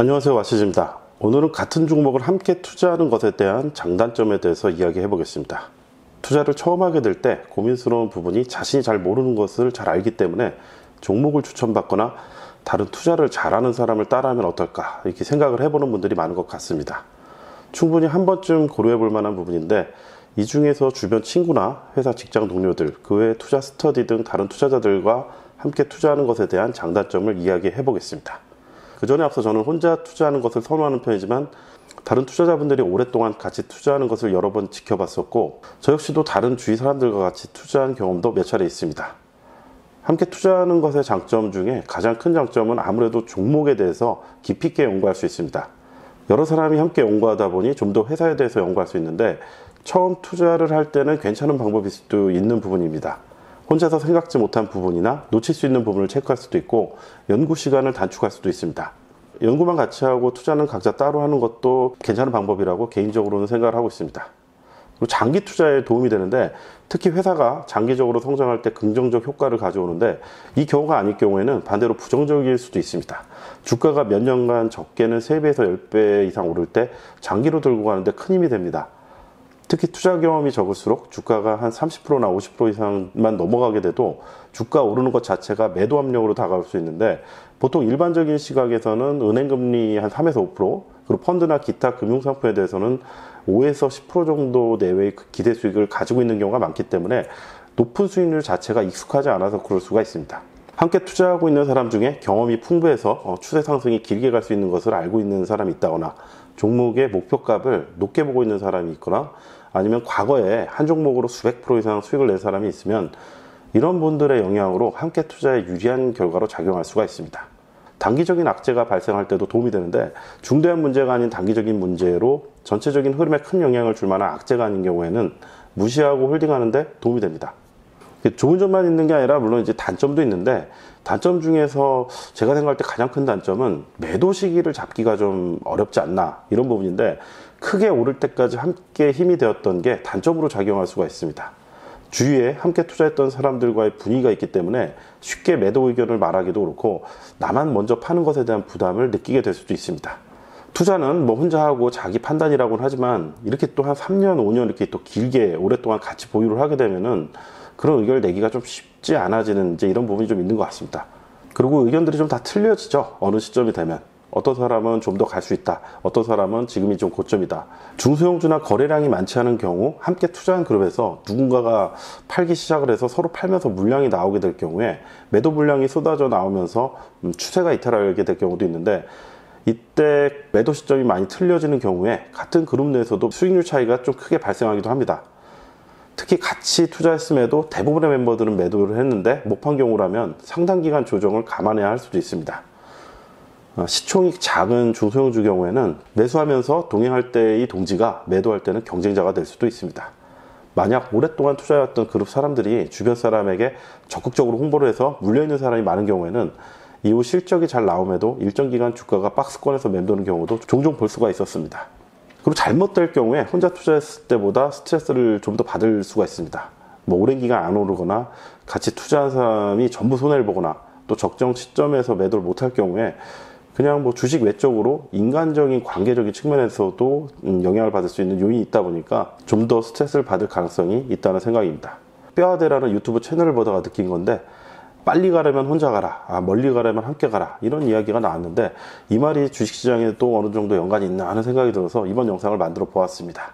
안녕하세요, 와시즈입니다. 오늘은 같은 종목을 함께 투자하는 것에 대한 장단점에 대해서 이야기해 보겠습니다. 투자를 처음 하게 될 때 고민스러운 부분이 자신이 잘 모르는 것을 잘 알기 때문에 종목을 추천받거나 다른 투자를 잘하는 사람을 따라하면 어떨까 이렇게 생각을 해보는 분들이 많은 것 같습니다. 충분히 한 번쯤 고려해 볼 만한 부분인데, 이 중에서 주변 친구나 회사 직장 동료들, 그 외 투자 스터디 등 다른 투자자들과 함께 투자하는 것에 대한 장단점을 이야기해 보겠습니다. 그 전에 앞서 저는 혼자 투자하는 것을 선호하는 편이지만, 다른 투자자분들이 오랫동안 같이 투자하는 것을 여러 번 지켜봤었고, 저 역시도 다른 주위 사람들과 같이 투자한 경험도 몇 차례 있습니다. 함께 투자하는 것의 장점 중에 가장 큰 장점은 아무래도 종목에 대해서 깊이 있게 연구할 수 있습니다. 여러 사람이 함께 연구하다 보니 좀 더 회사에 대해서 연구할 수 있는데, 처음 투자를 할 때는 괜찮은 방법일 수도 있는 부분입니다. 혼자서 생각지 못한 부분이나 놓칠 수 있는 부분을 체크할 수도 있고, 연구 시간을 단축할 수도 있습니다. 연구만 같이 하고 투자는 각자 따로 하는 것도 괜찮은 방법이라고 개인적으로는 생각을 하고 있습니다. 그리고 장기 투자에 도움이 되는데, 특히 회사가 장기적으로 성장할 때 긍정적 효과를 가져오는데, 이 경우가 아닐 경우에는 반대로 부정적일 수도 있습니다. 주가가 몇 년간 적게는 3배에서 10배 이상 오를 때 장기로 들고 가는데 큰 힘이 됩니다. 특히 투자 경험이 적을수록 주가가 한 30%나 50% 이상만 넘어가게 돼도 주가 오르는 것 자체가 매도 압력으로 다가올 수 있는데, 보통 일반적인 시각에서는 은행금리 한 3에서 5%, 그리고 펀드나 기타 금융상품에 대해서는 5에서 10% 정도 내외의 기대 수익을 가지고 있는 경우가 많기 때문에 높은 수익률 자체가 익숙하지 않아서 그럴 수가 있습니다. 함께 투자하고 있는 사람 중에 경험이 풍부해서 추세 상승이 길게 갈 수 있는 것을 알고 있는 사람이 있다거나, 종목의 목표값을 높게 보고 있는 사람이 있거나, 아니면 과거에 한 종목으로 수백 프로 이상 수익을 낸 사람이 있으면, 이런 분들의 영향으로 함께 투자에 유리한 결과로 작용할 수가 있습니다. 단기적인 악재가 발생할 때도 도움이 되는데, 중대한 문제가 아닌 단기적인 문제로 전체적인 흐름에 큰 영향을 줄 만한 악재가 아닌 경우에는 무시하고 홀딩하는 데 도움이 됩니다. 좋은 점만 있는 게 아니라 물론 이제 단점도 있는데, 단점 중에서 제가 생각할 때 가장 큰 단점은 매도 시기를 잡기가 좀 어렵지 않나 이런 부분인데, 크게 오를 때까지 함께 힘이 되었던 게 단점으로 작용할 수가 있습니다. 주위에 함께 투자했던 사람들과의 분위기가 있기 때문에 쉽게 매도 의견을 말하기도 그렇고, 나만 먼저 파는 것에 대한 부담을 느끼게 될 수도 있습니다. 투자는 뭐 혼자 하고 자기 판단이라고는 하지만, 이렇게 또 한 3년, 5년 이렇게 또 길게 오랫동안 같이 보유를 하게 되면은 그런 의견을 내기가 좀 쉽지 않아지는 이제 이런 부분이 좀 있는 것 같습니다. 그리고 의견들이 좀 다 틀려지죠. 어느 시점이 되면. 어떤 사람은 좀 더 갈 수 있다, 어떤 사람은 지금이 좀 고점이다. 중소형주나 거래량이 많지 않은 경우, 함께 투자한 그룹에서 누군가가 팔기 시작을 해서 서로 팔면서 물량이 나오게 될 경우에 매도 물량이 쏟아져 나오면서 추세가 이탈하게 될 경우도 있는데, 이때 매도 시점이 많이 틀려지는 경우에 같은 그룹 내에서도 수익률 차이가 좀 크게 발생하기도 합니다. 특히 같이 투자했음에도 대부분의 멤버들은 매도를 했는데 못 판 경우라면 상당 기간 조정을 감안해야 할 수도 있습니다. 시총이 작은 중소형주 경우에는 매수하면서 동행할 때의 동지가 매도할 때는 경쟁자가 될 수도 있습니다. 만약 오랫동안 투자해왔던 그룹 사람들이 주변 사람에게 적극적으로 홍보를 해서 물려있는 사람이 많은 경우에는 이후 실적이 잘 나옴에도 일정 기간 주가가 박스권에서 맴도는 경우도 종종 볼 수가 있었습니다. 그리고 잘못될 경우에 혼자 투자했을 때보다 스트레스를 좀 더 받을 수가 있습니다. 오랜 기간 안 오르거나, 같이 투자한 사람이 전부 손해를 보거나, 또 적정 시점에서 매도를 못할 경우에 그냥 주식 외적으로 인간적인 관계적인 측면에서도 영향을 받을 수 있는 요인이 있다 보니까 좀 더 스트레스를 받을 가능성이 있다는 생각입니다. 뼈아대라는 유튜브 채널을 보다가 느낀 건데, 빨리 가려면 혼자 가라, 멀리 가려면 함께 가라, 이런 이야기가 나왔는데, 이 말이 주식시장에 또 어느 정도 연관이 있나 하는 생각이 들어서 이번 영상을 만들어 보았습니다.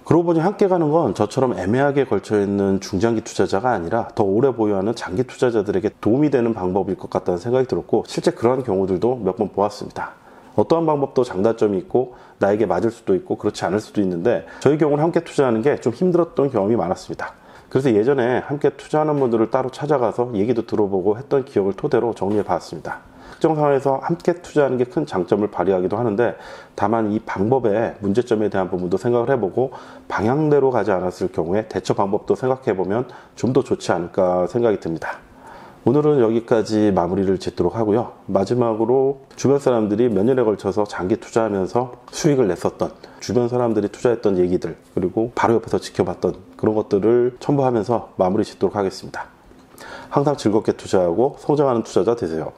그러고 보니 함께 가는 건 저처럼 애매하게 걸쳐있는 중장기 투자자가 아니라 더 오래 보유하는 장기 투자자들에게 도움이 되는 방법일 것 같다는 생각이 들었고, 실제 그러한 경우들도 몇 번 보았습니다. 어떠한 방법도 장단점이 있고 나에게 맞을 수도 있고 그렇지 않을 수도 있는데, 저희 경우는 함께 투자하는 게 좀 힘들었던 경험이 많았습니다. 그래서 예전에 함께 투자하는 분들을 따로 찾아가서 얘기도 들어보고 했던 기억을 토대로 정리해 봤습니다. 특정 상황에서 함께 투자하는 게 큰 장점을 발휘하기도 하는데, 다만 이 방법의 문제점에 대한 부분도 생각을 해보고 방향대로 가지 않았을 경우에 대처 방법도 생각해보면 좀 더 좋지 않을까 생각이 듭니다. 오늘은 여기까지 마무리를 짓도록 하고요. 마지막으로 주변 사람들이 몇 년에 걸쳐서 장기 투자하면서 수익을 냈었던, 주변 사람들이 투자했던 얘기들, 그리고 바로 옆에서 지켜봤던 그런 것들을 첨부하면서 마무리 짓도록 하겠습니다. 항상 즐겁게 투자하고 성장하는 투자자 되세요.